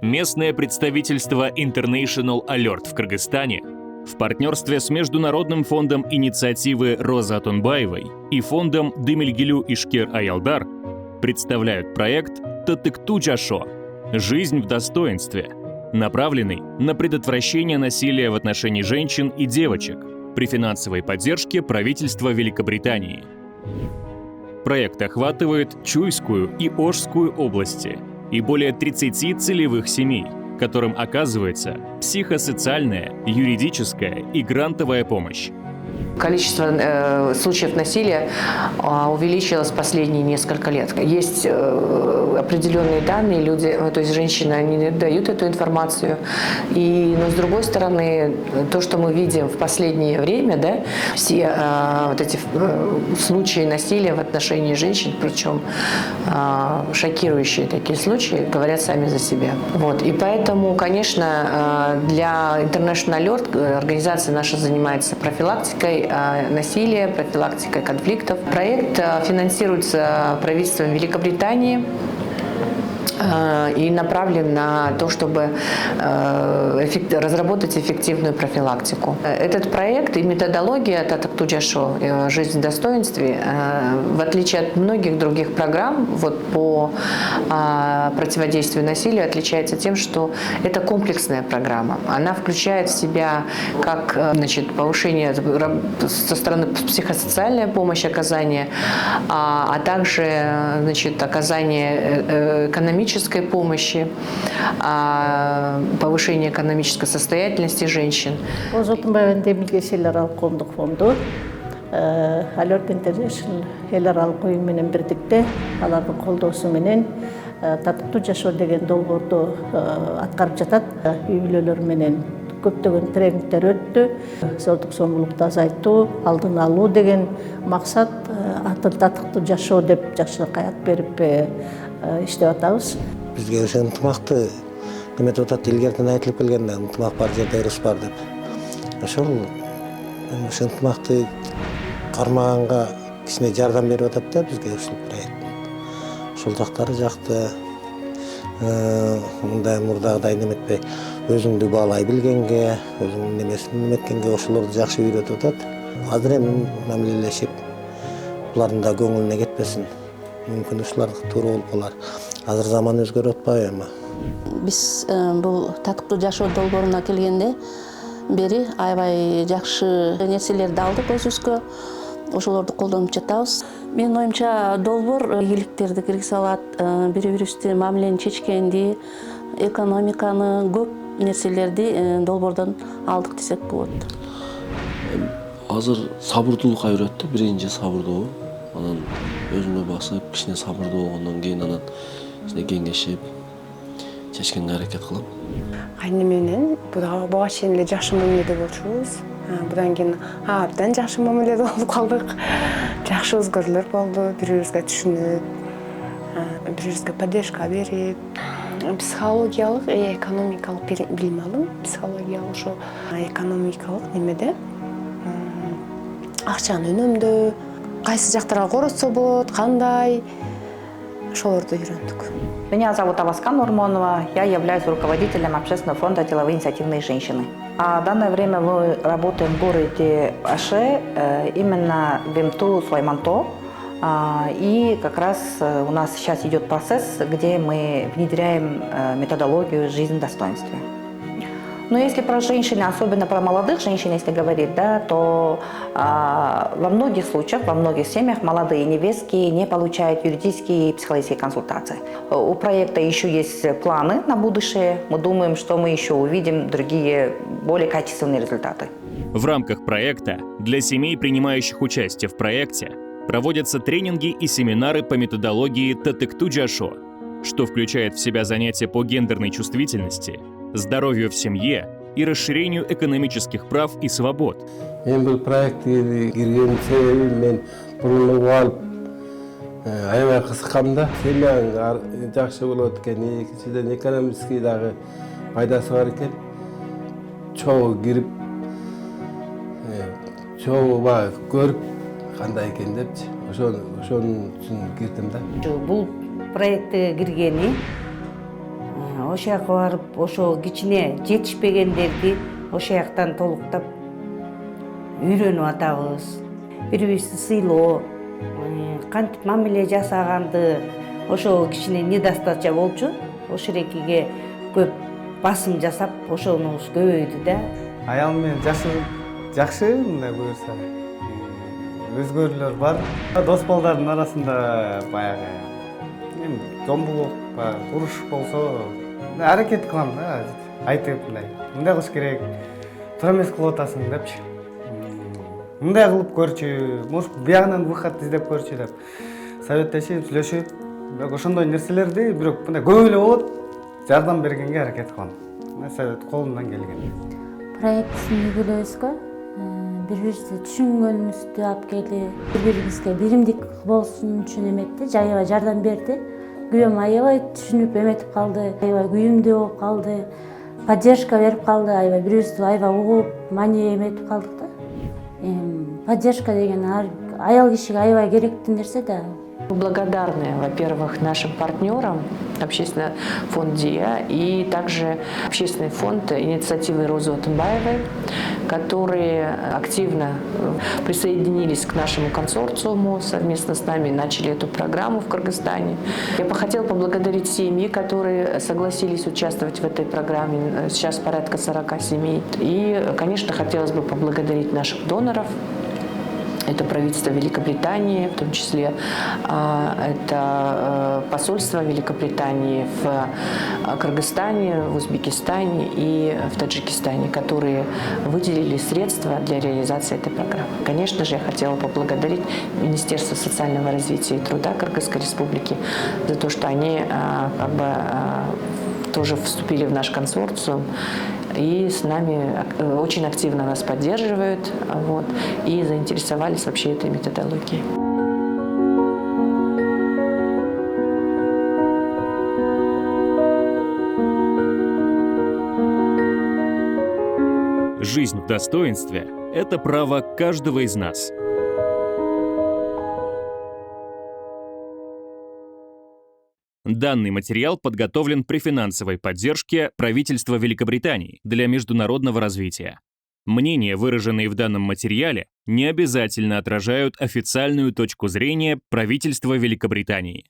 Местное представительство International Alert в Кыргызстане в партнерстве с Международным фондом инициативы Розы Атунбаевой и фондом Демилгилю Ишкер Аялдар представляют проект «Татыкту Жашо» – «Жизнь в достоинстве», направленный на предотвращение насилия в отношении женщин и девочек при финансовой поддержке правительства Великобритании. Проект охватывает Чуйскую и Ошскую области и более 30 целевых семей, которым оказывается психосоциальная, юридическая и грантовая помощь. Количество случаев насилия увеличилось в последние несколько лет. Есть определенные данные, люди, то есть женщины, они дают эту информацию. Но с другой стороны, то, что мы видим в последнее время, да, все вот эти случаи насилия в отношении женщин, причем шокирующие такие случаи, говорят сами за себя. Вот. И поэтому, конечно, для International Alert организация наша занимается профилактикой насилия, профилактикой конфликтов. Проект финансируется правительством Великобритании и направлен на то, чтобы разработать эффективную профилактику. Этот проект и методология «Татыкту Жашо» «Жизнь в достоинстве», в отличие от многих других программ по противодействию насилию, отличается тем, что это комплексная программа. Она включает в себя как повышение со стороны психосоциальной помощи оказания, а также оказание экономической помощи, повышение экономической состоятельности женщин. Роза Атунбаеванын Демилгилю аралык коомдук фонду Alert International эл аралык уюм менен бирдикте алардын колдоосу менен Татыкту Жашо деген долбоорду аткарып жатат. Үй бүлөлөр менен көптөгөн тренингдер өттү. Зордук зомбулукту азайтуу, алдын алуу деген максат атын Татыкту Жашо деп жакшыраак аят берип иштеп атабыз. Бизге ошо ынтымакты неметип атат, илгертен айтылып келген да, ынтымак бар жерде ырыс бар деп. Ошол ынтымакты кармаганга кичине жардам берип атат да бизге ушул проект. Ошол жактары жакты. Мындай мурдагыдай неметпей, өзүңдү баалай билгенге, өзүңдүн немесин неметкенге ошолорду жакшы үйрөтүп атат. Азыр эми мамилелешип, булардын да көңүлүнө кетпесин. Мүмкүн ушулар туура болуп калар. Азыр заман өзгөрүп атпайбы? Биз бул Татыкту Жашоо долбооруна келгенде бери аябай жакшы нерселерди алдык өзүбүзгө. Ошолорду колдонуп жатабыз. Менин оюмча долбоор ийгиликтерди киргизе алат, бири-бирибизди мамилени чечкенди, экономиканы, көп нерселерди долбоордон алдык десек болот. Азыр сабырдуулукка үйрөттү, биринчи сабырдуу. Анан өзүмө басып, кичине сабырдуу болгондон кийин анан кеңешип, чечкенге аракет кылам. Кайнем менен буга чейин эле жакшы мамиледе болчубуз. Будан кийин абдан жакшы мамиледе болуп калдык. Жакшы өзгөрүүлөр болду, бири-бирибизге түшүнүп, бири-бирибизге поддержка берип, психологиялык, экономикалык билим алдым. Психологиялык ошо экономикалык немеде акчаны үнөмдөө, кайсы жактарга коротсо болот, кандай, ошолорду үйрөндүк. Меня зовут Аваскан Урмонова, я являюсь руководителем общественного фонда «Деловые инициативные женщины». В данное время мы работаем в городе Аше, именно в МТУ Слайманто. И как раз у нас сейчас идет процесс, где мы внедряем методологию «Жизнь в достоинстве». Но если про женщин, особенно про молодых женщин, если говорить, да, то во многих случаях, во многих семьях молодые невестки не получают юридические и психологические консультации. У проекта еще есть планы на будущее. Мы думаем, что мы еще увидим другие, более качественные результаты. В рамках проекта для семей, принимающих участие в проекте, проводятся тренинги и семинары по методологии Татыкту Жашо, что включает в себя занятия по гендерной чувствительности, здоровью в семье и расширению экономических прав и свобод. Мен бул проектке кирген себебим мен бурулуп алып аябай кызыккам да. Семьяң жакшы болот экен, экинчиден экономический дагы пайдасы бар экен. Чогуу кирип, чогуу көрүп кандай экен депчи. Ошон үчүн кирдим да. Бул проектке киргени ошол жака барып ошо кичине жетишпегендерди ошол жактан толуктап үйрөнүп атабыз. Бири-бирибизди сыйлоо, кантип мамиле жасаганды ошо кичине недостача болчу. Ошол экиге көп басым жасап, ошонубуз көбөйдү да. Аялым менен жакшы, мындай буюрса. Өзгөрүүлөр бар. Дос балдардын арасында баягы зомбулук, уруш болсо, аракет кылам да, айтып мындай кылыш керек, туура эмес кылып атасың депчи. Мындай кылып көрчү, может, биягынан выход издеп көрчү деп советтешип, сүйлөшүп, бирок ошондой нерселерди бирок мындай көп эле болот, жардам бергенге аракет кылам. Совет колумдан келген. Проектисин үлгүлөбүзгө бири-бирибизди түшүнгөнүбүздү алып келди. Бири-бирибизге биримдик болсун үчүн эметти, аябай жардам берди. Күйөөм аябай түшүнүп эметип калды, аябай күйүмдүү болуп калды, поддержка берип калды, аябай бири-бирибизди аябай угуп, маани эметип калдык да. Поддержка деген аял кишиге аябай керектүү нерсе да. Благодарны, во-первых, нашим партнерам, общественный фонд ДИА и также общественный фонд инициативы Розы Отунбаевой, которые активно присоединились к нашему консорциуму, совместно с нами начали эту программу в Кыргызстане. Я бы хотела поблагодарить семьи, которые согласились участвовать в этой программе, сейчас порядка 40 семей. И, конечно, хотелось бы поблагодарить наших доноров. Это правительство Великобритании, в том числе это посольство Великобритании в Кыргызстане, в Узбекистане и в Таджикистане, которые выделили средства для реализации этой программы. Конечно же, я хотела поблагодарить Министерство социального развития и труда Кыргызской Республики за то, что они тоже вступили в наш консорциум и с нами очень активно нас поддерживают, и заинтересовались вообще этой методологией. Жизнь в достоинстве – это право каждого из нас. Данный материал подготовлен при финансовой поддержке правительства Великобритании для международного развития. Мнения, выраженные в данном материале, не обязательно отражают официальную точку зрения правительства Великобритании.